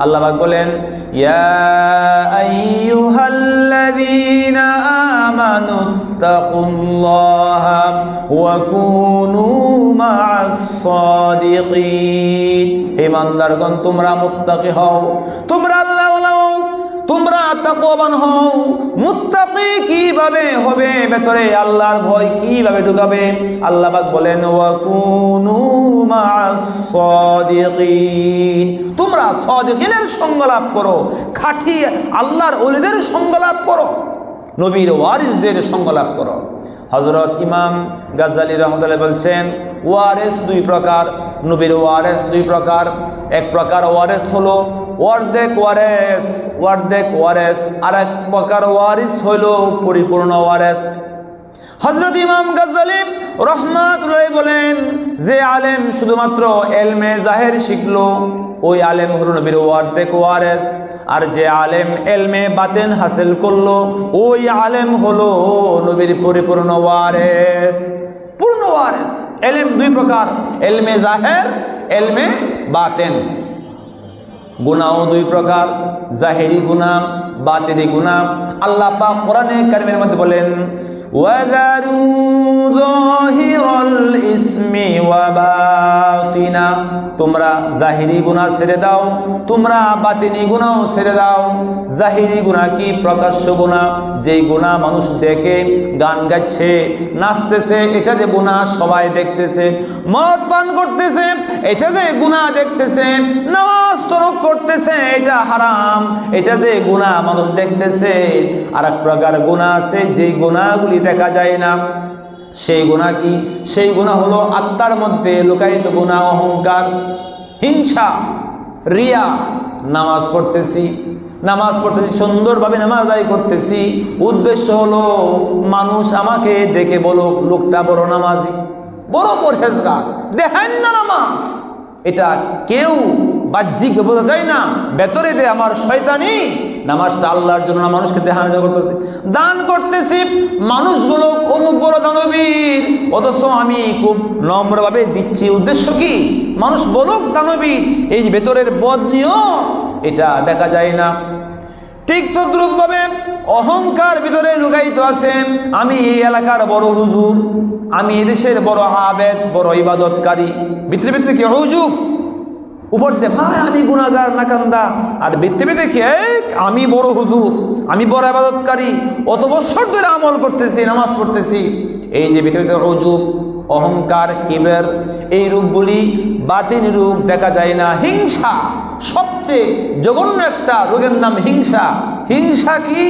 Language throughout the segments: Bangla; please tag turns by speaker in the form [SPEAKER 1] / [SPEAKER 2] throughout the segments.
[SPEAKER 1] আল্লাহ পাক বলেন, ইয়া আইয়ুহাল্লাযীনা আমানুত্তাকুল্লাহা ওয়া কুনু মা'আস সাদিকিন। ঈমানদারগণ, তোমরা মুত্তাকি হও, তোমরা আল্লাহওয়ালা হও, তোমরা তাকওয়াবান হও। মুত্তাকি কিভাবে হবে? ভেতরে আল্লাহর ভয় কিভাবে ঢুকাবে? আল্লাহ পাক বলেন, ওয়া কুনু মা'আস সাদিকিন। তোমরা সাদিকিনের সঙ্গ লাভ করো, খাঁটি আল্লাহর ওলিদের সঙ্গ লাভ করো, নবীর ওয়ারিসদের সঙ্গ লাভ করো। হযরত ইমাম গাজ্জালী রাহমাতুল্লাহ বলছেন, ওয়ারিস দুই প্রকার, নবীর ওয়ারিস দুই প্রকার। এক প্রকার ওয়ারিস হলো অর্ধেক ওয়ারিস, অর্ধেক ওয়ারিস। আর এক প্রকার ওয়ারিস হলো পরিপূর্ণ ওয়ারিস। হযরত ইমাম গাজ্জালী রাহমাতুল্লাহ বলেন, যে আলেম শুধুমাত্র ইলমে জাহির শিখলো, ওই আলেম হলো নবীর অর্ধেক ওয়ারিস। আর যে আলেম ইলমে বাতিন হাসিল করলো, ওই আলেম হলো নবীর পরিপূর্ণ ওয়ারিস, পূর্ণ ওয়ারিস। ইলম দুই প্রকার, ইলমে জাহির, ইলমে বাতিন। গুনাহ দুই প্রকার, জাহিরি গুনাহ, বাতিনি গুনাহ। আল্লাহ পাক কোরআনে কারীমের মধ্যে বলেন, ওয়াযারু যাহিরাল ইসমি ওয়া বাতিনা। তোমরা জাহিরি গুনাহ ছেড়ে দাও, তোমরা বাতিনি গুনাহ ছেড়ে দাও। জাহিরি গুনাহ কি? প্রকাশ্য গুনাহ, যেই গুনাহ মানুষ দেখে, গান গাচ্ছে, নাচতেছে, এটা যে গুনাহ সবাই দেখতেছে। মদ পান করতেছে, এটা যে গুনাহ দেখতেছে। নামাজ তরক করতেছে, এটা হারাম, এটা যে গুনাহ মানুষ দেখতেছে। আর এক প্রকার গুনাহ আছে, যেই গুনাহগুলি দেখা যায় না। সেই গুনাহ কি? সেই গুনাহ হলো আত্মার মধ্যে লুকায়িত গুনাহ, অহংকার, হিংসা, রিয়া। নামাজ পড়তেছি, সুন্দরভাবে নামাজ আদায় করতেছি, উদ্দেশ্য হলো মানুষ আমাকে দেখে বলো, লোকটা বড় নামাজি, বড় পরহেজগার, দেখেন না নামাজ। এটা কেউ বাহ্যিক বোঝা যায় না, ভেতরে যে আমার শয়তানি। নামাজটা আল্লাহর জন্য না, মানুষকে দেখানো করতেছি। দান করতেছি, মানুষগুলো অমুক বড় দানবীর, অথচ আমি খুব নম্রভাবে দিচ্ছি। উদ্দেশ্য কি? মানুষ বলুক দানবীর। এই যে ভেতরের বদ নিয়ম, এটা দেখা যায় না। ঠিক তদ্রূপভাবে অহংকার ভিতরে লুকায়িত আছে। আমি এই এলাকার বড় হুজুর, আমি এদেশের বড় আবেদ, বড় ইবাদতকারী। ভিতরে ভিতরে কি হুজুর? উপর দিয়ে ভাই আমি গুনাহগার নাকান্দা, আর ভিতরে ভিতরে কি আমি বড় হুজুর, আমি বড় ইবাদতকারী, অত বছর ধরে আমল করতেছি, নামাজ পড়তেছি। এই যে ভিতরে ভিতরে হুজুর, অহংকার, কিবর, এই রূপগুলি বাতিনি রূপ, দেখা যায় না। হিংসা সবচেয়ে জঘন্য একটা রোগের নাম হিংসা। হিংসা কি?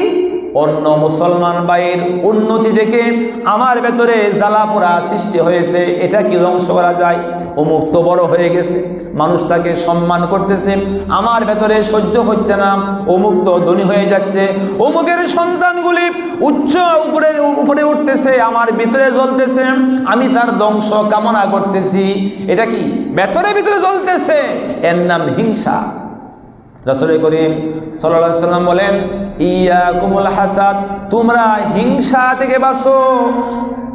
[SPEAKER 1] অন্য মুসলমান ভাইয়ের উন্নতি দেখে আমার ভেতরে জ্বালা পোড়া সৃষ্টি হয়েছে, এটা কি ধ্বংস করা যায়? অমুক তো বড় হয়ে গেছে, মানুষ তাকে সম্মান করতেছে, আমার ভেতরে সহ্য হচ্ছে না। অমুক তো ধনী হয়ে যাচ্ছে, অমুকের সন্তানগুলি উচ্চ উপরে উপরে উঠতেছে, আমার ভিতরে জ্বলতেছে, আমি তার ধ্বংস কামনা করতেছি। এটা কি? ভেতরে ভিতরে জ্বলতেছে, এর নাম হিংসা। রাসূল করিম সাল্লাল্লাহু আলাইহি ওয়াসাল্লাম বলেন, ইয়াকুমুল হাসাদ, তোমরা হিংসা থেকে বাঁচো।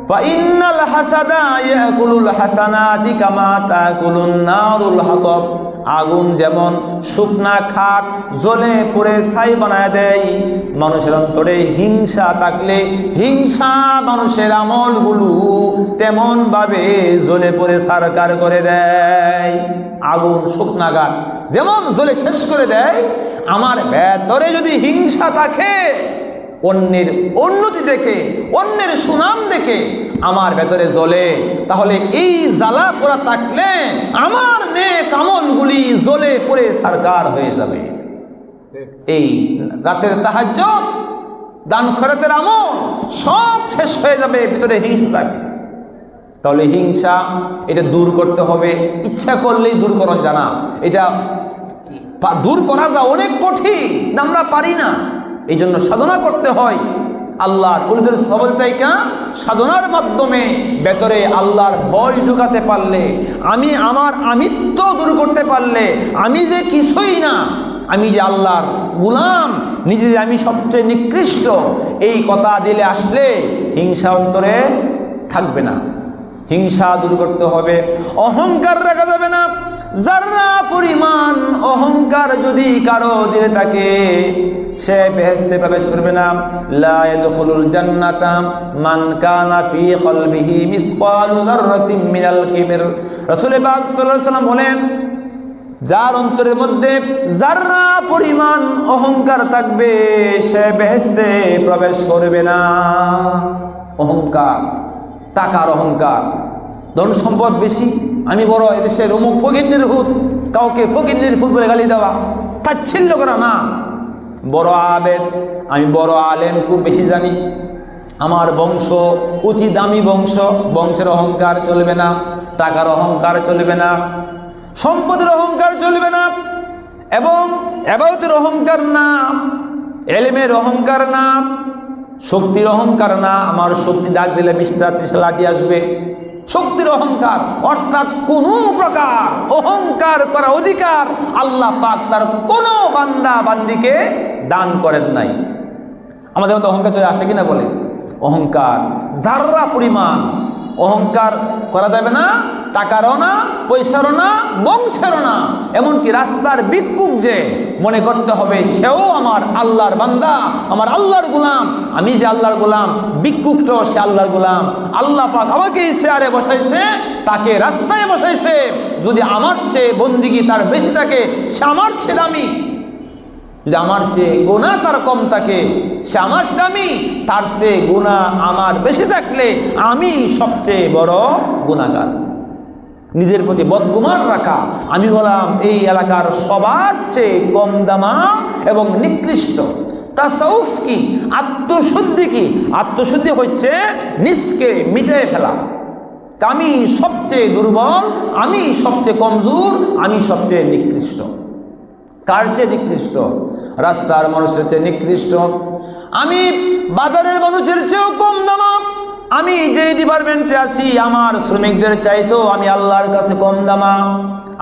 [SPEAKER 1] ফাইন্নাল হাসাদা ইয়াকুলুল হাসানাতি কামা তাকুলুন নারুল হাতাব। আগুন যেমন শুকনা খাট জ্বলে পুড়ে ছাই বানায় দেয়, মানুষের অন্তরে হিংসা থাকলে হিংসা মানুষের আমলগুলো তেমন ভাবে জ্বলে পুড়ে ছারখার করে দেয়। আগুন শুকনা কাঠ যেমন জ্বলে শেষ করে দেয়, আমার ভেতরে যদি হিংসা থাকে, অন্যের উন্নতি দেখে, অন্যের সুনাম দেখে আমার ভেতরে জ্বলে, তাহলে এই জ্বালা পোড়া থাকলে আমার নেক আমলগুলি জ্বলে পুড়ে ছারখার হয়ে যাবে। এই রাতের তাহাজ্জুদ, দান খয়রাতের আমল সব শেষ হয়ে যাবে, ভিতরে হিংসা থাকে। তাহলে হিংসা এটা দূর করতে হবে, ইচ্ছা করলেই দূর করা জানা। এটা দূর করা যা অনেক কঠিন, আমরা পারি না, এই জন্য সাধনা করতে হয়। আল্লাহর ওলিদের সবলতাইকা সাধনার মাধ্যমে ভেতরে আল্লাহর ভয় ঢুকাতে পারলে, আমি আমার আমিত্ব দূর করতে পারলে, আমি যে কিছুই না, আমি যে আল্লাহর গোলাম, নিজে যে আমি সবচেয়ে নিকৃষ্ট, এই কথা দিলে আসলে হিংসা অন্তরে থাকবে না। হিংসা দূর করতে হবে, অহংকার রাখা যাবে না। যারা পরিমাণ অহংকার যদি কারো দিলে থাকে, সে বেহেশতে প্রবেশ করবে না। লা ইয়াদখুলুল জান্নাতা মান কানা ফি কলবিহি মিসকালু যাররাতিন মিনাল কিবর। রাসূল পাক সাল্লাল্লাহু আলাইহি ওয়াসাল্লাম বলেন, যার অন্তরের মধ্যে যারা পরিমাণ অহংকার থাকবে, সে বেহেশতে প্রবেশ করবে না। অহংকার, টাকার অহংকার, ধন সম্পদ বেশি, আমি বড়, এদেশের অমুক ফকিন্নির হুত, কাউকে ফকিন্নির ফুট বলে গালি দেওয়া, তাচ্ছিল্য করা না। বড় আবেদ, আমি বড় আলেম, খুব বেশি জানি, আমার বংশ অতি দামি বংশ, বংশের অহংকার চলবে না। টাকার অহংকার চলবে না, সম্পদের অহংকার চলবে না, এবং ইবাদতের অহংকার না, ইলমের অহংকার না, শক্তির অহংকার না। আমার শক্তি ডাক দিলে 20টা 30টা লাঠি আসবে, শক্তির অহংকার। অর্থাৎ কোনো প্রকার অহংকার করার অধিকার আল্লাহ পাক তার কোনো বান্দা বান্দিকে দান করেন নাই। আমাদের মধ্যে অহংকার চলে আসে কিনা বলে? অহংকার যারা পরিমাণ অহংকার করা যাবে না, টাকারও না, পয়সারও না, বংশেরও না। এমনকি রাস্তার ভিক্ষুক যে মনে করতে হবে সেও আমার আল্লাহর বান্দা, আমার আল্লাহর গোলাম। আমি যে আল্লাহর গোলাম, ভিক্ষুকটাও সে আল্লাহর গোলাম। আল্লাহ পাক আমাকে এই চেয়ারে বসাইছে, তাকে রাস্তায় বসাইছে। যদি আমার চেয়ে বন্দিগি তার বেশি থাকে, সে আমার চেয়ে দামি। যদি আমার চেয়ে গুনাহ তার কম থাকে, সে আমার দামি। তার চেয়ে গুনাহ আমার বেশি থাকলে আমি সবচেয়ে বড় গুনাহগার। নিজের প্রতি বদগুমান রাখা, আমি হলাম এই এলাকার সবার চেয়ে কম দামা এবং নিকৃষ্ট। তাসাউফ কি? আত্মশুদ্ধি কি? আত্মশুদ্ধি হচ্ছে নিজকে মিটিয়ে ফেলা। আমি সবচেয়ে দুর্বল, আমি সবচেয়ে কমজোর, আমি সবচেয়ে নিকৃষ্ট। কার চেয়ে নিকৃষ্ট? রাস্তার মানুষের চেয়ে নিকৃষ্ট। আমি বাজারের মানুষের চেয়েও কম দামা। আমি যে ডিপার্টমেন্টে আছি, আমার শ্রমিকদের চাইতেও আমি আল্লাহর কাছে কম দামা।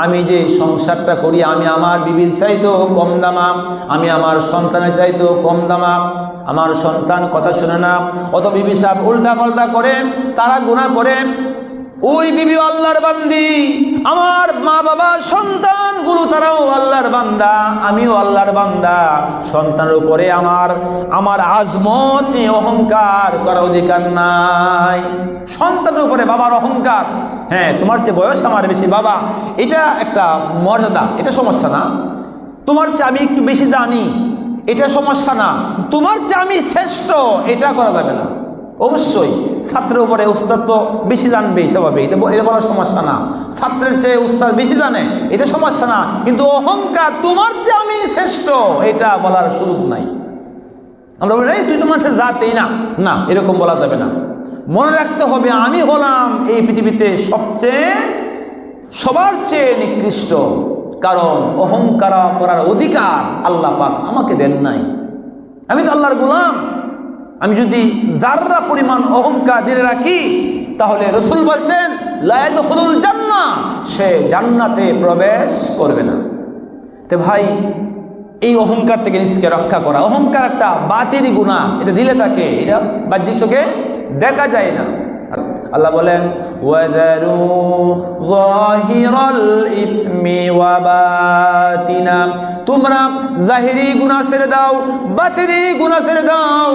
[SPEAKER 1] আমি যে সংসারটা করি, আমি আমার বিবির চাইতেও কম দামা। আমি আমার সন্তানের চাইতেও কম দামা। আমার সন্তান কথা শুনে না, অত বিবি সাহেব উল্টা পাল্টা করেন, তারা গুনাহ করেন। ওই বিবি আল্লাহর বান্দি, আমার মা বাবা সন্তানগুলো তারাও আল্লাহর বান্দা, আমিও আল্লাহর বান্দা। সন্তানের উপরে আমার আজমত নিয়ে অহংকার করার অধিকার নাই। সন্তানের উপরে বাবার অহংকার, হ্যাঁ তোমার চেয়ে বয়স আমার বেশি বাবা, এটা একটা মর্যাদা, এটা সমস্যা না। তোমার চেয়ে আমি একটু বেশি জানি, এটা সমস্যা না। তোমার চেয়ে আমি শ্রেষ্ঠ, এটা করা যাবে না। অবশ্যই ছাত্রের উপরে উস্তাদ তো বেশি জানবে, স্বাভাবিক, এটা বলার সমস্যা না। ছাত্রের চেয়ে উস্তাদ বেশি জানে, এটা সমস্যা না। কিন্তু অহংকার, তোমার চেয়ে আমি শ্রেষ্ঠ, এটা বলার সুযোগ নাই। আমরা বলি তুই তো মানুষের জাতেই না, না, এরকম বলা যাবে না। মনে রাখতে হবে আমি হলাম এই পৃথিবীতে সবার চেয়ে নিকৃষ্ট। কারণ অহংকার করার অধিকার আল্লাহ পাক আমাকে দেন নাই। আমি তো আল্লাহর গোলাম। আমি যদি যারা পরিমাণ অহংকার দিলে রাখি, তাহলে রাসূল বলছেন লা ইয়াদখুলুল জান্নাহ, সে জান্নাতে প্রবেশ করবে না। তো ভাই, এই অহংকার থেকে নিজেকে রক্ষা করা। অহংকার একটা বাতিল গুনাহ, এটা দিলে থাকে, এটা বাহ্যিক চোখে দেখা যায় না। আল্লাহ বলেন ওয়াযারু যাহিরাল ইসমি ওয়া বাতিনা, তোমরা জাহিরি গুনাহ ছেড়ে দাও, বাতিনি গুনাহ ছেড়ে দাও।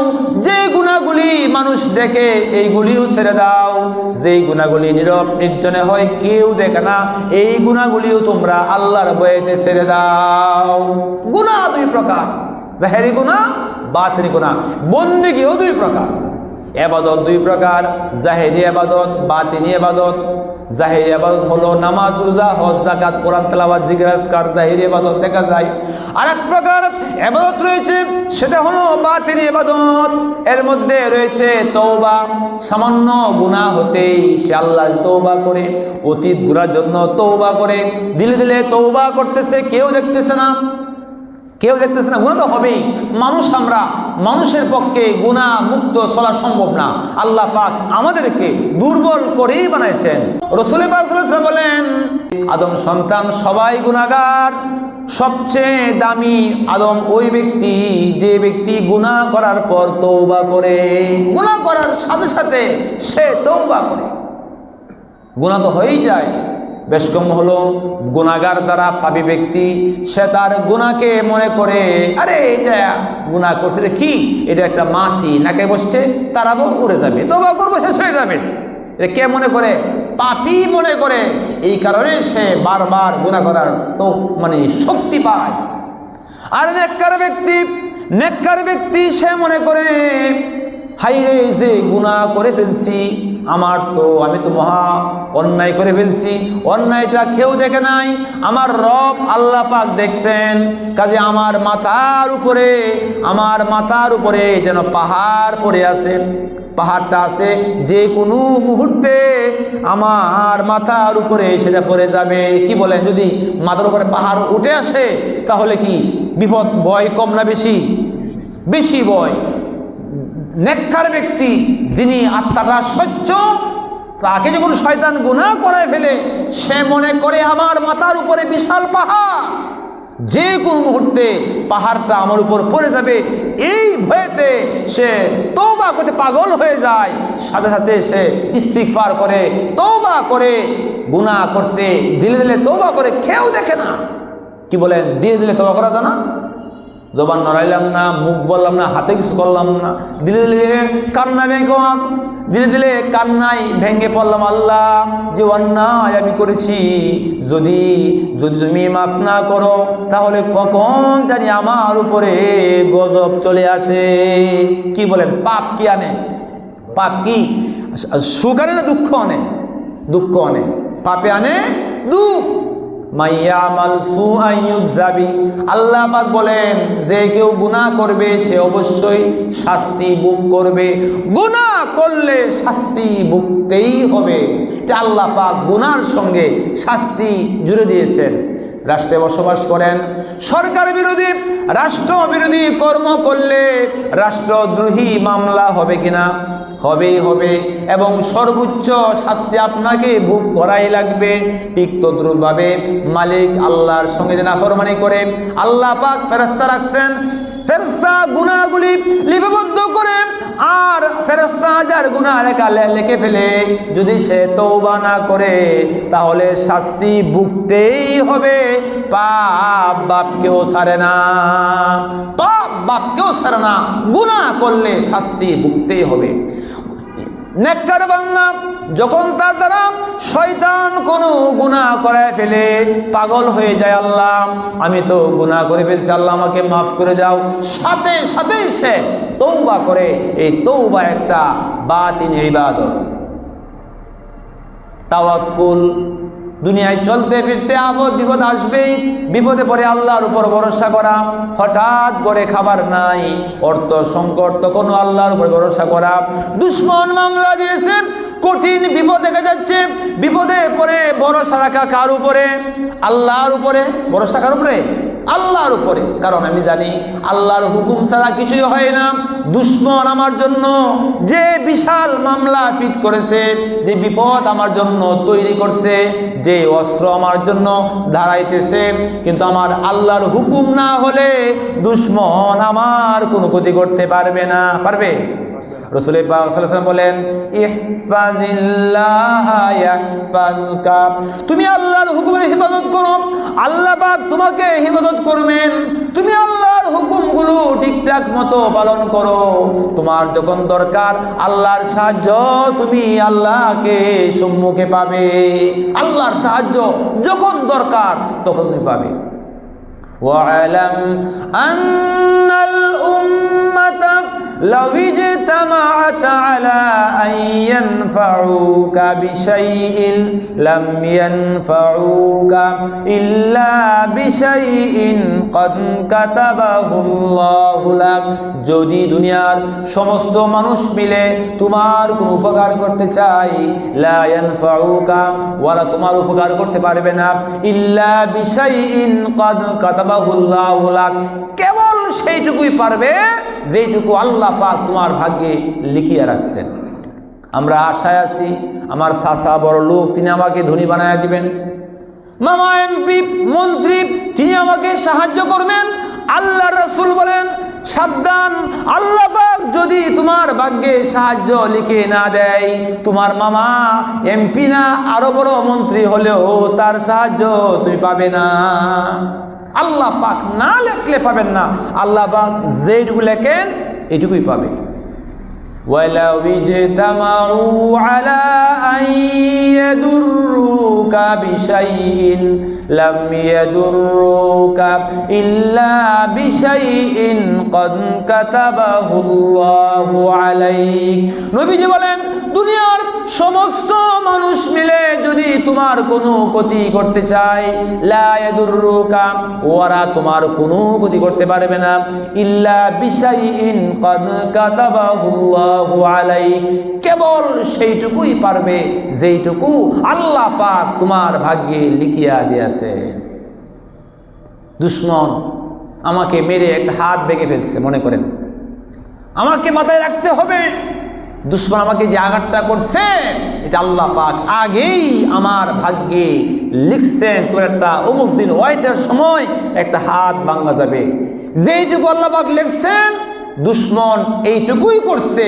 [SPEAKER 1] যে গুনাহগুলি মানুষ দেখে এইগুলিও ছেড়ে দাও। যেই গুনাহগুলি নীরব নির্জনে হয়, কেউ দেখে না, এই গুনাহগুলিও তোমরা আল্লাহর ভয়েতে ছেড়ে দাও। গুনাহ দুই প্রকার, জাহিরি গুনাহ, বাতিনি গুনাহ। বন্দেগীও দুই প্রকার, ইবাদত দুই প্রকার, জাহিরি ইবাদত, বাতিনি ইবাদত। জাহিরি ইবাদত হলো নামাজ, রোজা, হজ, যাকাত, কোরআন তেলাওয়াত, জিকির আজকার, জাহিরি ইবাদত দেখা যায়। আর এক প্রকার ইবাদত রয়েছে, সেটা হলো বাতিনি ইবাদত। এর মধ্যে রয়েছে তওবা। সামান্য গুনাহ হতেই সে আল্লাহর তওবা করে, অতীত গুনার জন্য তওবা করে, দিলে দিলে তওবা করতেছে, কেউ দেখতেছে না, কেউ দেখতেছে না। গুনাহ তো হবেই, মানুষ আমরা, মানুষের পক্ষে গুনাহ মুক্ত চলা সম্ভব না। আল্লাহ পাক আমাদেরকে দুর্বল করেই বানাইছেন। রাসূল পাক সাল্লাল্লাহু আলাইহি ওয়াসাল্লাম বলেন, আদম সন্তান সবাই গুনাহগার। সবচেয়ে দামি আদম ওই ব্যক্তি যে ব্যক্তি গুনাহ করার পর তওবা করে। গুনাহ করার সাথে সাথে সে তওবা করে। গুনাহ তো হয়েই যায়, বেশ কম হলো গুনাহগার দ্বারা পাপী ব্যক্তি, সে তার গুনাহকে মনে করে আরে এটা গুনাহ করছে রে, কি এটা একটা মাছি নাকে বসছে, তারাবো উড়ে যাবে, তওবা করবো শেষ হয়ে যাবে, এটা কে মনে করে? পাপী মনে করে। এই কারণে সে বারবার গুনাহ করার তো শক্তি পায়। আর নেককার ব্যক্তি সে মনে করে হাইরে যে গুনাহ করে ফেলছি, আমি তো মহা অন্যায় করে ফেলছি, অন্যায়টা কেউ দেখে নাই, আমার রব আল্লাহ পাক দেখছেন, কাজে আমার মাথার উপরে যেন পাহাড় পড়ে আছে, পাহাড়টা আছে যে কোনো মুহূর্তে আমার মাথার উপরে সেটা পড়ে যাবে। কি বলেন, যদি মাথার উপরে পাহাড় উঠে আসে তাহলে কি বিপদ ভয় কম না বেশি? বেশি ভয়। নেককার ব্যক্তি যিনি আত্মাটা সহ্য, তাকে যখন শয়তান গুনাহ করায় ফেলে সে মনে করে আমার মাথার উপরে বিশাল পাহাড়, যে কোন মুহূর্তে পাহাড়টা আমার উপর পড়ে যাবে, এই ভয়েতে সে তওবা করতে পাগল হয়ে যায়। সাথে সাথে সে ইস্তিগফার করে, তওবা করে, গুনাহ করছে দিলে দিলে তওবা করে, কেউ দেখে না। কি বলেন, দিয়ে দিলে তওবা করা যায় না? জবান নড়াইলাম না, মুখ বললাম না, হাতে কিছু করলাম না, দিলে দিলে কান্না কান্নাই ভেঙে পড়লাম, আল্লাহ যে অন্যায় আমি করেছি যদি তুমি মাফ না করো তাহলে কখন জানি আমার উপরে গজব চলে আসে। কি বলেন, পাপ কি আনে? পাপ কি সুখ আনে না দুঃখ আনে? দুঃখ আনে। পাপে আনে দুঃখ। মাইয়ামাল সুআন ইউযাবি, আল্লাহ পাক বলেন যে কেউ গুনাহ করবে সে অবশ্যই শাস্তি ভোগ করবে, গুনাহ করলে শাস্তি ভুগতেই হবে। এটা আল্লাহ পাক গুনাহর সঙ্গে শাস্তি জুড়ে দিয়েছেন। রাষ্ট্রে বসবাস করেন, সরকার বিরোধী রাষ্ট্র বিরোধী কর্ম করলে রাষ্ট্রদ্রোহী মামলা হবে কিনা? হবেই হবে, এবং সর্বোচ্চ শাস্তি আপনাকে ভোগ করাই লাগবে। ঠিক তদ্রূপভাবে মালিক আল্লাহর সঙ্গে যে নাফরমানি করে, আল্লাহ পাক ফেরেশতা রাখছেন, ফেরেশতা গুনাহগুলি লিপিবদ্ধ করে, আর ফেরেশতা যার গুনাহ লিখে ফেলে, যদি সে তওবা না করে তাহলে শাস্তি ভুগতেই হবে। পাপ বাপকেও ছাড়ে না, গুনাহ করলে শাস্তি ভুগতেই হবে। নেককার বান্দা যখন তার দ্বারা শয়তান কোনো গুনাহ করায় ফেলে, পাগল হয়ে যায়, আল্লাহ আমি তো গুনাহ করে ফেলছি, আল্লাহ আমাকে মাফ করে দাও, সাথে সাথেই সে তওবা করে। এই তওবা একটা বাতিন ইবাদত। তাওয়াক্কুল, দুনিয়ায় চলতে ফিরতে আপদ বিপদ আসবেই, বিপদে পড়ে আল্লাহর উপর ভরসা করা। হঠাৎ করে খাবার নাই, অর্থ সংকট, তখন আল্লাহর উপর ভরসা করা। দুশমন মামলা দিয়েছে, কঠিন বিপদ দেখা যাচ্ছে, বিপদে পড়ে ভরসা রাখা কার উপরে? আল্লাহর উপরে। ভরসা কার উপরে? আল্লাহর উপরে। কারণ আমি জানি আল্লাহর হুকুম ছাড়া কিছুই হয় না। দুশমন আমার জন্য যে বিশাল মামলা ফিট করেছে, যে বিপদ আমার জন্য তৈরি করছে, যে অস্ত্র আমার জন্য দাঁড়াইতেছে, কিন্তু আমার আল্লাহর হুকুম না হলে দুশমন আমার কোনো ক্ষতি করতে পারবে না। পারবে? রাসূল পাক সাল্লাল্লাহু আলাইহি ওয়াসাল্লাম বলেন, ইহফাজিল্লাহ ইয়াহফাজুকা, তুমি আল্লাহর হুকুমের হিফাজত করো, আল্লাহ পাক তোমাকে হিফাজত করবেন। তুমি আল্লাহর হুকুমগুলো ঠিকঠাক মতো পালন করো, তোমার যখন দরকার আল্লাহর সাহায্য, তুমি আল্লাহকে সম্মুখে পাবে। আল্লাহর সাহায্য যখন দরকার তখন তুমি পাবে। ওয়া'লাম আন্নাল উম্মাতা লাউ ইজতামাআত আলা আন ইয়ানফাউকা বিশাইইন লাম ইয়ানফাউকা ইল্লা বিশাইইন ক্বাদ কাতাবাহুল্লাহু লাক, যদি দুনিয়ার সমস্ত মানুষ মিলে তোমার কোনো উপকার করতে চায়, লা ইয়ানফাউকা, ওয়ালা তোমার উপকার করতে পারবে না, ইল্লা বিশাইইন ক্বাদ কাতাবাহুল্লাহু লাক, কেবল সেইটুকুই পারবে যেইটুকু আল্লাহ পাক তোমার ভাগ্যে লিখিয়ে রাখছেন। আমরা আশায় আছি আমার চাচা বড় লোক, তিনি আমাকে ধনী বানায় দিবেন, মামা এমপি মন্ত্রী তিনি আমাকে সাহায্য করবেন। আল্লাহর রাসূল বলেন সাবধান, আল্লাহ পাক যদি তোমার ভাগ্যে সাহায্য লিখে না দেয়, তোমার মামা এমপি না আরো বড় মন্ত্রী হলেও তার সাহায্য তুমি পাবে না। আল্লাহ পাক না লেখলে পাবেন না, আল্লাহ পাক যেটুকু লেখেন এটুকুই পাবে। ওয়ালাউ ইজতামাউ আলা আন ইয়াদুররুকা বিশাইইন লাম ইয়াদুররুকা ইল্লা বিশাইইন ক্বাদ কাতাবাহুল্লাহু আলাইক। নবীজি বলেন, দুনিয়ার সমস্ত মানুষ মিলে যদি তোমার কোনো ক্ষতি করতে চায়, লা ইয়াদুররুকা, ওরা তোমার কোনো ক্ষতি করতে পারবে না, ইল্লা বিশাইইন ক্বাদ কাতাবাহুল্লাহু আলাইক, কেবল সেইটুকুই পারবে যেইটুকু আল্লাহ পাক তোমার ভাগ্যে লিখিয়া দিয়েছে। দুশমন আমাকে মেরে একটা হাত ভেঙে ফেলছে, মনে করেন, আমাকে মাথায় রাখতে হবে দুশমন আমাকে যে আঘাতটা করছে এটা আল্লাহ পাক আগেই আমার ভাগ্যে লিখছেন, তোর একটা অমুক দিন ওয়াইটের সময় একটা হাত ভাঙা যাবে। যেইটুকু আল্লাহ পাক লিখছেন দুশমন এইটুকুই করছে,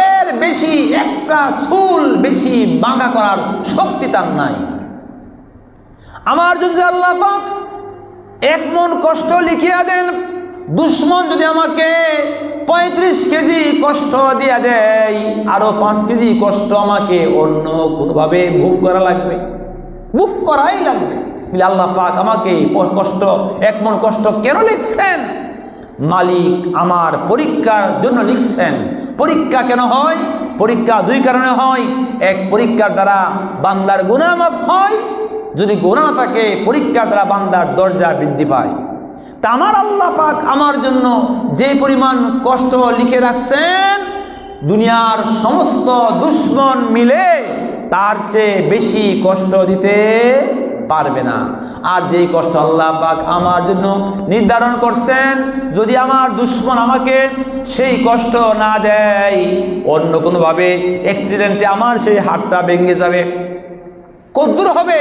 [SPEAKER 1] এর বেশি একটা চুল বেশি বাঁকা করার শক্তি তার নাই। আমার যদি আল্লাহ পাক 1 মণ কষ্ট লিখিয়া দেন, দুশমন যদি আমাকে 35 কেজি কষ্ট দিয়া দেয়, আরো 5 কেজি কষ্ট আমাকে অন্য কোনোভাবে ভোগ করা লাগবে, ভোগ করাই লাগবে। আল্লাহ পাক আমাকে কষ্ট 1 মণ কষ্ট কেন লিখছেন? মালিক আমার পরীক্ষার জন্য লিখছেন। পরীক্ষা কেন হয়? পরীক্ষা 2 কারণে হয়। এক, পরীক্ষার দ্বারা বান্দার গুনাহ মাফ হয়, যদি গুনাহ না থাকে পরীক্ষার দ্বারা বান্দার দরজা বৃদ্ধি পায়। তা আমার আল্লাহ পাক আমার জন্য যে পরিমাণ কষ্ট লিখে রাখছেন, দুনিয়ার সমস্ত দুশমন মিলে তার চেয়ে বেশি কষ্ট দিতে পারবে না। আর যেই কষ্ট আল্লাহ পাক আমার জন্য নির্ধারণ করছেন, যদি আমার দুশমন আমাকে সেই কষ্ট না দেয়, অন্য কোনোভাবে অ্যাক্সিডেন্টে আমার সেই হাতটা ভেঙে যাবে, কদ্দুর হবে,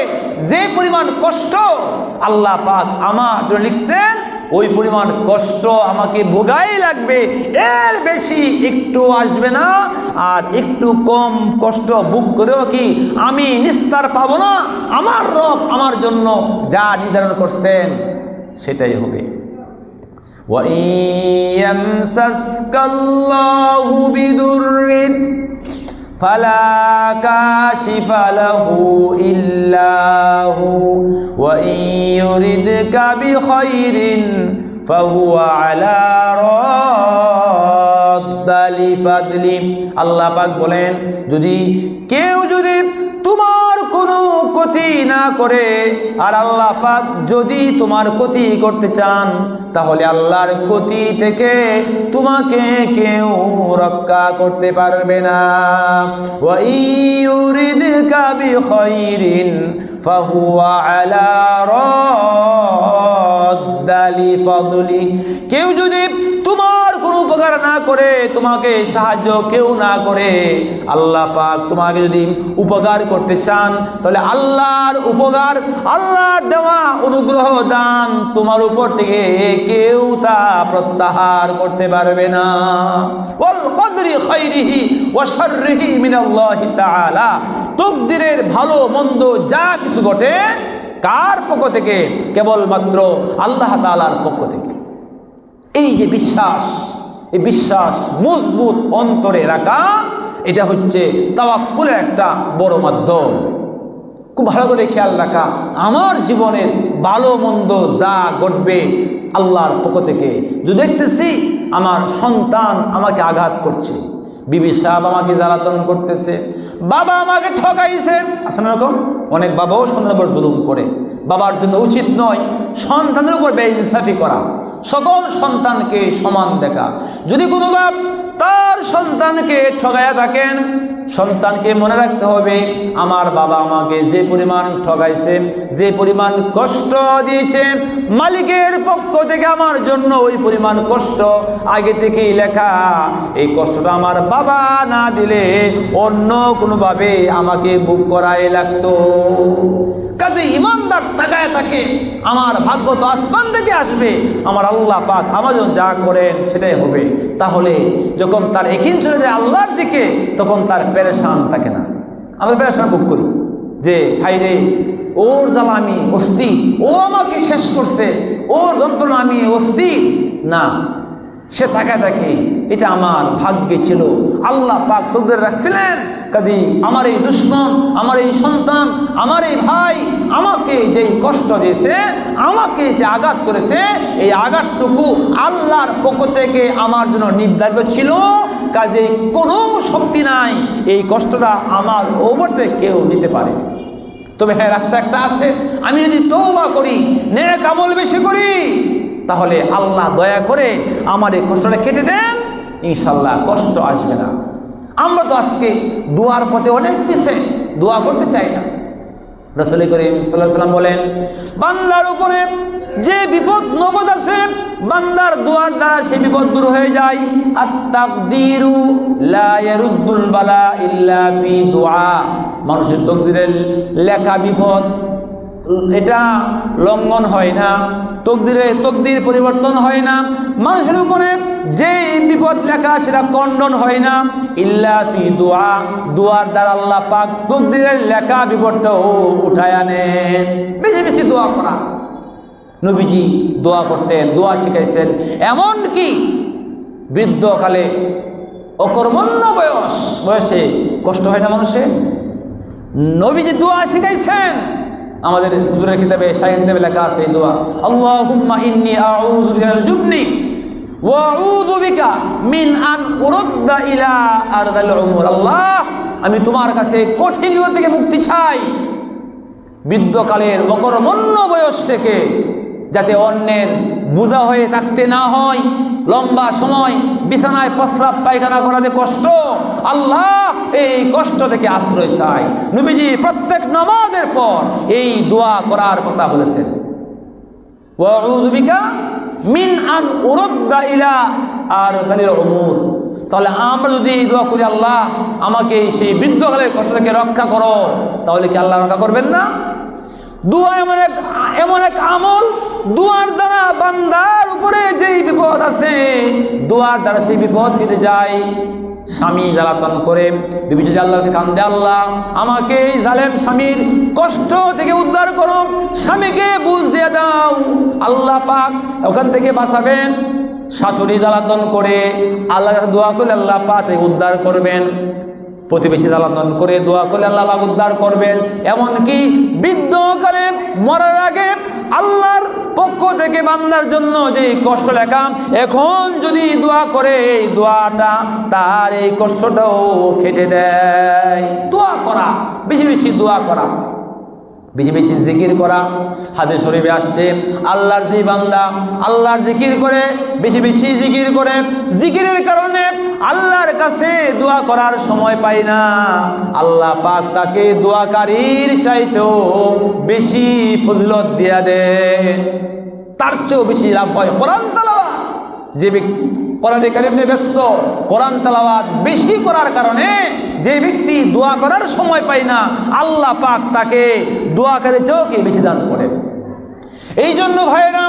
[SPEAKER 1] যে পরিমাণ কষ্ট আল্লাহ পাক আমার জন্য লিখছেন ওই পরিমাণ কষ্ট আমাকে ভোগাই লাগবে, এর বেশি একটু আসবে না। আর একটু কম কষ্ট ভোগ করেও কি আমি নিস্তার পাবো না? আমার রব আমার জন্য যা নির্ধারণ করছেন সেটাই হবে। ওয়া ইয়ামসাসকাল্লাহু বিদুররিন ফালা কাশিফা লাহু ইল্লা হু ওয়া ইউরিদকা বিখাইরিন ফাহুয়া আলা রাদ্দি ফাদলি। আল্লাহ পাক বলেন, যদি কেউ যদি তোমার কোনো ক্ষতি না করে, আর আল্লাহ পাক যদি তোমার ক্ষতি করতে চান, তাহলে আল্লাহর ক্ষতি থেকে তোমাকে কেউ রক্ষা করতে পারবে না। ওয়া ইউরিদকা বিখাইরিন ফাহুয়া আলা রাদ্দি ফাদলি। কেউ যদি তোমার কোনো উপকার না করে, তোমাকে সাহায্য কেউ না করে, আল্লাহ পাক তোমাকে যদি উপকার করতে চান, তাহলে আল্লাহর উপকার, আল্লাহর দেওয়া অনুগ্রহ দান তোমার উপর থেকে কেউ তা প্রত্যাহার করতে পারবে না। ওয়াল কদরি খাইরিহি ওয়া শাররিহি মিনাল্লাহি তাআলা। তাকদীরের ভালো মন্দ যা কিছু ঘটে কার পক্ষ থেকে? কেবলমাত্র আল্লাহ তাআলার পক্ষ থেকে। এই যে বিশ্বাস, এই বিশ্বাস মজবুত অন্তরে রাখা, এটা হচ্ছে তাওয়াক্কুলের একটা বড় মাধ্যম। খুব ভালো করে খেয়াল রাখা, আমার জীবনের ভালো মন্দ যা ঘটবে আল্লাহর পক্ষ থেকে। যদি দেখতেছি আমার সন্তান আমাকে আঘাত করছে, বিবি সাহেব আমাকে জ্বালাতন করতেছে, বাবা আমাকে ঠকাইছে, আছে না এরকম? অনেক বাবাও সন্তানের উপর জুলুম করে। বাবার জন্য উচিত নয় সন্তানের উপর বেইনসাফি করা, সকল সন্তানকে সমান দেখা। যদি কোনো বাপ তার সন্তানকে ঠকাইয়া থাকেন, সন্তানকে মনে রাখতে হবে, আমার বাবা আমাকে যে পরিমাণ ঠকাইছে, যে পরিমাণ কষ্ট দিয়েছে, মালিকের পক্ষ থেকে আমার জন্য ওই পরিমাণ কষ্ট আগে থেকেই লেখা। এই কষ্টটা আমার বাবা না দিলে অন্য কোনোভাবে আমাকে ভোগ করাই লাগতো। কাজে ইমানদার তাকায় থাকে আমার ভাগ্য তো আসমান থেকে আসবে, আমার আল্লাহ পাক আমার জন্য যা করেন সেটাই হবে। তাহলে যখন তার একিন চলে যায় আল্লাহর দিকে, তখন তার পেরেশান থাকে না। আমরা পেরেশান ভোগ করি যে হাই রে, ওর জ্বালা আমি অস্থির, ও আমাকে শেষ করছে, ওর যন্ত্রণা আমি অস্থির। না, সে তাকায় থাকে এটা আমার ভাগ্যে ছিল, আল্লাহ পাক তোদের রাখছিলেন। কাজে আমার এই দুশ্মন, আমার এই সন্তান, আমার এই ভাই আমাকে যেই কষ্ট দিয়েছে, আমাকে যে আঘাত করেছে, এই আঘাতটুকু আল্লাহর পক্ষ থেকে আমার জন্য নির্ধারিত ছিল। কাজে কোনো শক্তি নাই এই কষ্টটা আমার ওপর থেকে কেউ নিতে পারে। তবে হ্যাঁ, রাস্তা একটা আছে, আমি যদি তওবা করি, নেক আমল বেশি করি, তাহলে আল্লাহ দয়া করে আমার এই কষ্টটা কেটে দেন, ইনশাল্লাহ কষ্ট আসবে না। আমরা তো আজকে দোয়ার পথে অনেক পিছে, দোয়া করতে চাই না। রাসূল করিম সাল্লাল্লাহু আলাইহি ওয়াসাল্লাম বলেন, বান্দার উপরে যে বিপদ নগদ আছে, বান্দার দোয়ার দ্বারা সে বিপদ দূর হয়ে যায়। আত-তাকদীরু লা ইয়ারুদ্দুল বালা ইল্লা ফি দুআ। মানুষের তকদিরের লেখা বিপদ এটা লঙ্ঘন হয় না, তকদির পরিবর্তন হয় না। মানুষের উপরে যে বিপদ লেখা সেটা খণ্ডন হয় না, ইল্লা ফি দুআ। দোয়ার দ্বারা আল্লাহ পাক তকদিরের লেখা বিপদটাও উঠায় আনেন। বেশি বেশি দোয়া করা। নবীজি দোয়া করতেন, দোয়া শিখাইছেন। এমন কি বৃদ্ধকালে, অকর্মণ্য বয়সে কষ্ট হয় না মানুষের? নবীজি দোয়া শিখাইছেন। আমাদের হুজুরের কিতাবে, শাইখ কিতাবে লেখা আছে এই দোয়া, আল্লাহুম্মা ইন্নী আউযু বিকাল জুবনি ওয়া আউযু বিকা মিন আন উরদ্দা ইলা আরদাল উমর। আল্লাহ, আমি তোমার কাছে কঠিন থেকে মুক্তি চাই, বৃদ্ধকালের অকর্মণ্য বয়স থেকে, যাতে অন্যের বোঝা হয়ে থাকতে না হয়। লম্বা সময় বিছানায় প্রস্রাব পায়খানা করা যে কষ্ট, আল্লাহ এই কষ্ট থেকে আশ্রয় চাই। নবীজি প্রত্যেক নামাজের পর এই দোয়া করার কথা বলেছেন, ওয়া আউযু বিকা মিন আন উরদ্দা ইলা আরদালিল উমুর। তাহলে আমরা যদি এই দোয়া করি, আল্লাহ আমাকে সেই বৃদ্ধকালের কষ্ট থেকে রক্ষা করো, তাহলে কি আল্লাহ রক্ষা করবেন না? দোয়া এমন এক আমল, দোয়ার দ্বারা বান্দার উপরে যেই বিপদ আছে, দোয়ার দ্বারা সেই বিপদ কেটে যায়। স্বামী জ্বালাতন করে বিবি যদি আল্লাহকে কান্দে, আল্লাহ আমাকে এই জালেম স্বামীর কষ্ট থেকে উদ্ধার করো, স্বামীকে বুঝ দিয়ে দাও, আল্লাহ পাক ওখান থেকে বাঁচাবেন। শাশুড়ি জ্বালাতন করে আল্লাহর কাছে দোয়া করলে আল্লাহ পাক উদ্ধার করবেন। প্রতিবেশী জ্বালাতন করে দোয়া করলে আল্লাহ পাক উদ্ধার করবেন। এমনকি বৃদ্ধকালে মরার আগে আল্লাহর পক্ষ থেকে বান্দার জন্য যে কষ্ট লেখা, এখন যদি দোয়া করে, এই দোয়াটা তার এই কষ্টটাও কেটে দেয়। দোয়া করা, বেশি বেশি দোয়া করা, বেশি বেশি জিকির করা। হাদিস শরীফে আসছে, আল্লাহর যে বান্দা আল্লাহর জিকির করে, বেশি বেশি জিকির করে, জিকিরের কারণে আল্লাহর কাছে দোয়া করার সময় পায় না, আল্লাহ পাক তাকে দোয়াকারীর চাইতেও বেশি ফজিলত দিয়া দেয়, তার চেয়েও বেশি লাভ হয়। কোরআন তেলাওয়াত, যে ব্যক্তি কোরআন কারীমে ব্যস্ত, কোরআন তেলাওয়াত বেশি করার কারণে যে ব্যক্তি দোয়া করার সময় পায় না, আল্লাহ পাক তাকে দোয়াকারীর চেয়েও বেশি দান করেন। এই জন্য ভাইয়েরা,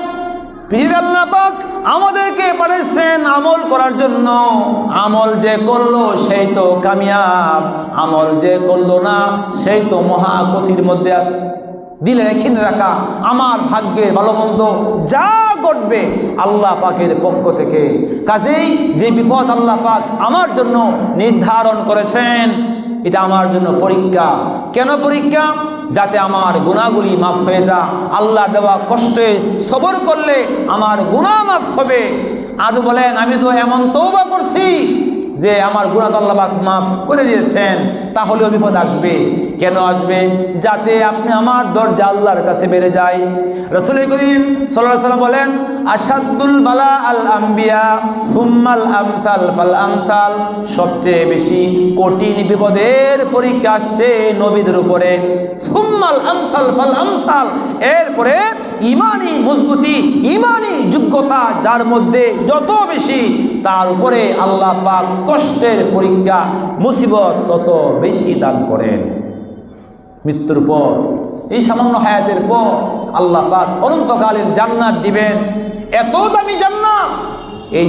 [SPEAKER 1] পৃথিবীর আল্লাহ পাক আমাদেরকে পাঠিয়েছেন আমল করার জন্য। আমল যে করলো সেই তো কামিয়াব, আমল যে করলো না সেই তো মহা ক্ষতির মধ্যে আছে। দিলে রেখে রাখা, আমার ভাগ্যের ভালো মন্দ যা ঘটবে আল্লাহ পাকের পক্ষ থেকে। কাজেই যে বিপদ আল্লাহ পাক আমার জন্য নির্ধারণ করেছেন, এটা আমার জন্য পরীক্ষা। কেন পরীক্ষা? যাতে আমার গুনাহগুলি মাফ হয়ে যা। আল্লাহ দেওয়া কষ্টে সবর করলে আমার গুনাহ মাফ হবে। আজ বলেন, আমি তো এমন তওবা করছি যে আমার গুনাহ আল্লাহ পাক মাফ করে দিয়েছেন, তাহলেও বিপদ আসবে। কেন আসবে? যাতে আপনি আমার দরজা আল্লাহর কাছে বেড়ে যায়। রাসূল করিম সাল্লাল্লাহু আলাইহি ওয়াসাল্লাম বলেন, আশাদুল বালা আল আম্বিয়া সুম্মাল আমসাল ফাল আমসাল। সবচেয়ে বেশি কঠিন বিপদের পরীক্ষা আসছে নবীদের উপরে। সুম্মাল আমসাল ফাল আমসাল, এরপরে ইমানি মজবুতি, ইমানি যোগ্যতা যার মধ্যে যত বেশি, তার উপরে আল্লাহ পাক কষ্টের পরীক্ষা, মুসিবত তত বেশি দান করেন। মৃত্যুর পর এই সামান্য হায়াতের পর আল্লাহ পাক অনন্তকালীন জান্নাত দিবেন। এত দামি জান্নাত, এই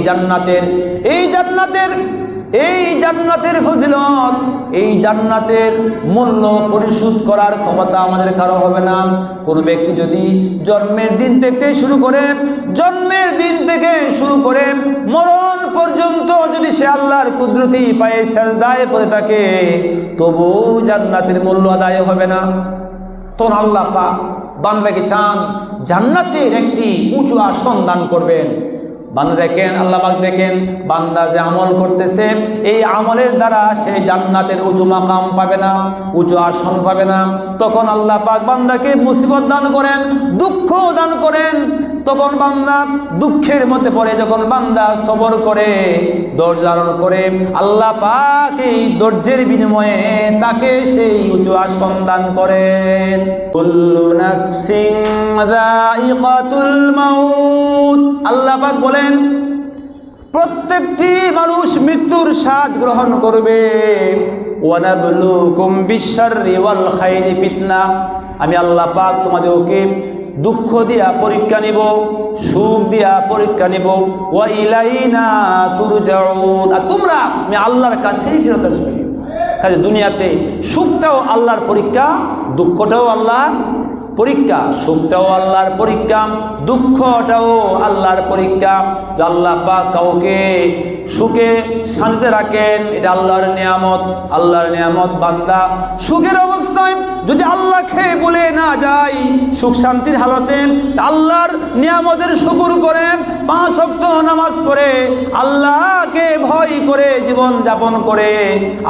[SPEAKER 1] জান্নাতের ফজিলত, এই জান্নাতের মূল্য পরিশোধ করার ক্ষমতা আমাদের কারো হবে না। কোন ব্যক্তি যদি জন্মের দিন থেকে শুরু করে মরণ পর্যন্ত যদি সে আল্লাহর কুদরতি পায়ে সেজদায় পড়ে থাকে, তবু জান্নাতের মূল্য আদায় হবে না। তখন আল্লাহ পাক বান্দাকে চান জান্নাতের একটি উঁচু আসন দান করবেন। বান্দা দেখেন, আল্লাহ পাক দেখেন বান্দা যে আমল করতেছে, এই আমলের দ্বারা সে জান্নাতের উঁচু মাকাম পাবে না, উঁচু আসন পাবে না। তখন আল্লাহ পাক বান্দাকে মুসিবত দান করেন, দুঃখ দান করেন। তখন বান্দা দুঃখের মধ্যে পড়ে, যখন বান্দা সবর করে, ধৈর্য ধারণ করে, আল্লাহ পাক এই ধৈর্যের বিনিময়ে তাকে সেই উঁচু আসন দান করেন। কুল্লু নাফসিন যায়িকাতুল মাউত, আল্লাহ পাক বলেন প্রত্যেকটি মানুষ মৃত্যুর স্বাদ গ্রহণ করবে। ওয়ানাবলুকুম বিশ-শাররি ওয়াল খাইরি ফিতনা, আমি আল্লাহ পাক তোমাদেরকে দুঃখ দিয়া পরীক্ষা নিব, সুখ দিয়া পরীক্ষা নিব। ওয়া ইলাইনা তুরজাউন, আর তোমরা আমি আল্লাহর কাছেই ফেরত আসবে। কাজে দুনিয়াতে সুখটাও আল্লাহর পরীক্ষা, দুঃখটাও আল্লাহর পরীক্ষা, সুখটাও আল্লাহর পরীক্ষা, দুঃখটাও আল্লাহর পরীক্ষা। আল্লাহ পাক কাউকে সুখে শান্তিতে রাখেন, এটা আল্লাহর নিয়ামত। আল্লাহর নিয়ামত বান্দা সুখের অবস্থায় যদি আল্লাহকে ভুলে না যায়, সুখ শান্তির হালতে আল্লাহর নিয়ামতের শুকর করে, 5 ওয়াক্ত নামাজ পড়ে, আল্লাহকে ভয় করে জীবন যাপন করে,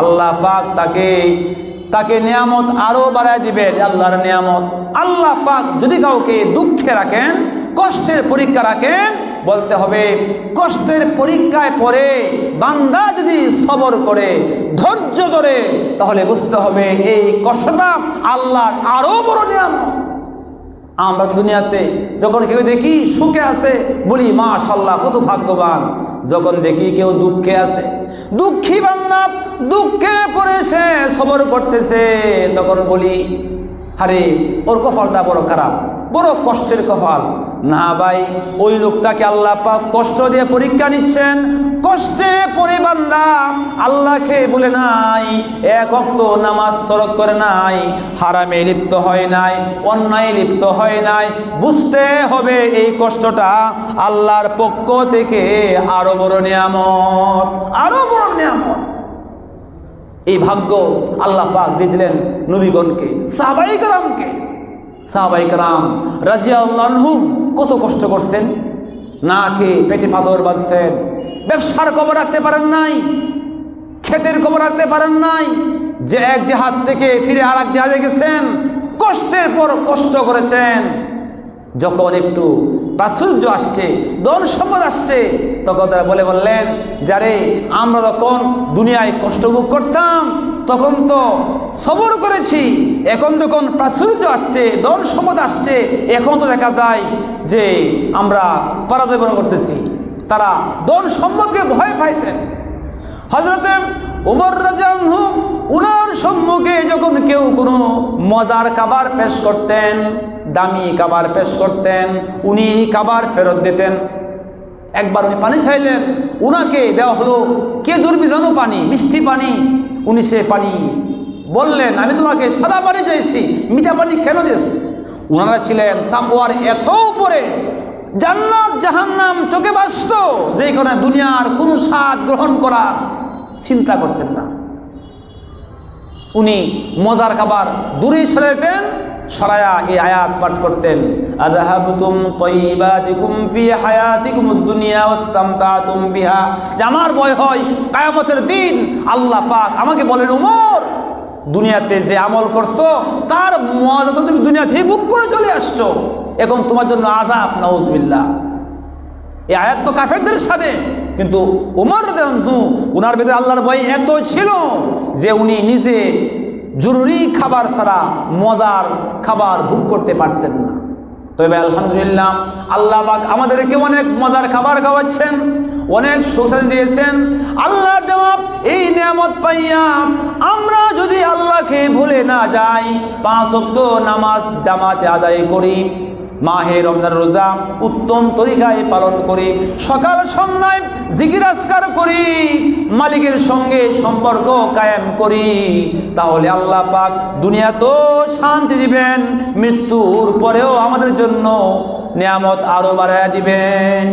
[SPEAKER 1] আল্লাহ পাক তাকে নিয়ামত আরো বাড়ায় দিবেন। আল্লাহর নিয়ামত। আল্লাহ পাক যদি কাউকে দুঃখে রাখেন, কষ্টের পরীক্ষা রাখেন, বলতে হবে কষ্টের পরীক্ষায় পড়ে বান্দা যদি সবর করে, ধৈর্য ধরে, তাহলে বুঝতে হবে এই কষ্টটা আল্লাহর আরো বড় নিয়ামত। আমরা দুনিয়াতে যখন কেউ দেখি সুখে আছে, বলি মাশাআল্লাহ কত ভাগ্যবান। যখন দেখি কেউ দুঃখে আছে, দুঃখী বান্দা দুঃখে পড়ে সে সবর করতেছে, তখন বলি আরে ওর কপালটা বড় খারাপ, বড় কষ্টের কপাল। না ভাই, ওই লোকটাকে আল্লাহ পাক কষ্ট দিয়ে পরীক্ষা নিচ্ছেন। কষ্টে পড়ে বান্দা আল্লাহকে বলে নাই, 1 ওয়াক্ত নামাজ তরক করে নাই, হারামে লিপ্ত হয় নাই, অন্যায় লিপ্ত হয় নাই, বুঝতে হবে এই কষ্টটা আল্লাহর পক্ষ থেকে আরো বড় নিয়ামত, আরো বড় নিয়ামত। এই ভাগ্য আল্লাহ পাক দিয়েছিলেন নবীগণকে, সাহাবায়ে কেরাম রাদিয়াল্লাহু আনহুম কত কষ্ট করছেন, না খেয়ে পেটে পাথর বাঁধছেন, ব্যবসার খবর রাখতে পারেন নাই, ক্ষেতের খবর রাখতে পারেন নাই, যে এক জাহাজ থেকে ফিরে আর এক জাহাজে গেছেন, কষ্টের পর কষ্ট করেছেন। যখন একটু প্রাচুর্য আসছে, ধন সম্পদ আসছে, তখন তারা বললেন যারে আমরা যখন দুনিয়ায় কষ্ট ভোগ করতাম তখন তো সবর করেছি, এখন যখন প্রাচুর্য আসছে, ধন সম্পদ আসছে, এখন তো দেখা যায় যে আমরা পরাজয় বরণ করতেছি। তারা ধন সম্পদকে ভয় পাইতেন। হযরতে ওমর রাদিয়াল্লাহু আনহু উনার সম্মুখে যখন কেউ কোনো মজার খাবার পেশ করতেন, দামি খাবার পেশ করতেন, উনি খাবার ফেরত দিতেন। একবার উনি পানি চাইলেন, উনাকে দেওয়া হলো খেজুর ভিজানো পানি, মিষ্টি পানি। উনি সে পানি বললেন আমি তোমাকে সাদা পানি চাইছি, মিঠা পানি কেন দিয়েছ? উনারা ছিলেন তাকওয়ার এত উপরে, জান্নাত জাহান্নাম চোখে ভাসত, যে কারণে দুনিয়ার কোন স্বাদ গ্রহণ করার চিন্তা করতেন না। উনি মজার খাবার দূরে সরে দিতেন, সরায়া এই আয়াত পাঠ করতেন, আযহাবতুম তাইয়্যিবাতিকুম ফি হায়াতিকুমুদ দুনিয়া ওয়াসতামতাতুম বিহা। যে আমার ভয় হয় কিয়ামতের দিন আল্লাহ পাক আমাকে বলেন, ওমর দুনিয়াতে যে আমল করছো তার মজা তো তুমি দুনিয়াতেই ভোগ করে চলে আসছো, এখন তোমার জন্য আযাব, নাউযুবিল্লাহ। এই আয়াত তো কাফেরদের সাথে, কিন্তু ওমর রাদিয়াল্লাহু আনহু উনার ভিতরে আল্লাহর ভয় এত ছিল যে উনি নিজে জরুরি খাবার ছাড়া মজার খাবার ভোগ করতে পারতেন না। তবে আলহামদুলিল্লাহ আল্লাহ পাক আমাদেরকে অনেক মজার খাবার খাওয়াচ্ছেন, অনেক সুস্বাদু দিয়েছেন। আল্লাহর দেওয়া এই নিয়ামত পাইয়া আমরা যদি আল্লাহকে ভুলে না যাই, 5 ওয়াক্ত নামাজ জামাতে আদায় করি, মাহে রমজান রোজা উত্তম তরিকায় পালন করি, সকাল সন্ধ্যায় জিকির আজকার করি, মালিকের সঙ্গে সম্পর্ক কায়েম করি, তাহলে আল্লাহ পাক দুনিয়াতেও শান্তি দিবেন, মৃত্যুর পরেও আমাদের জন্য নিয়ামত আরো বাড়ায়া দিবেন।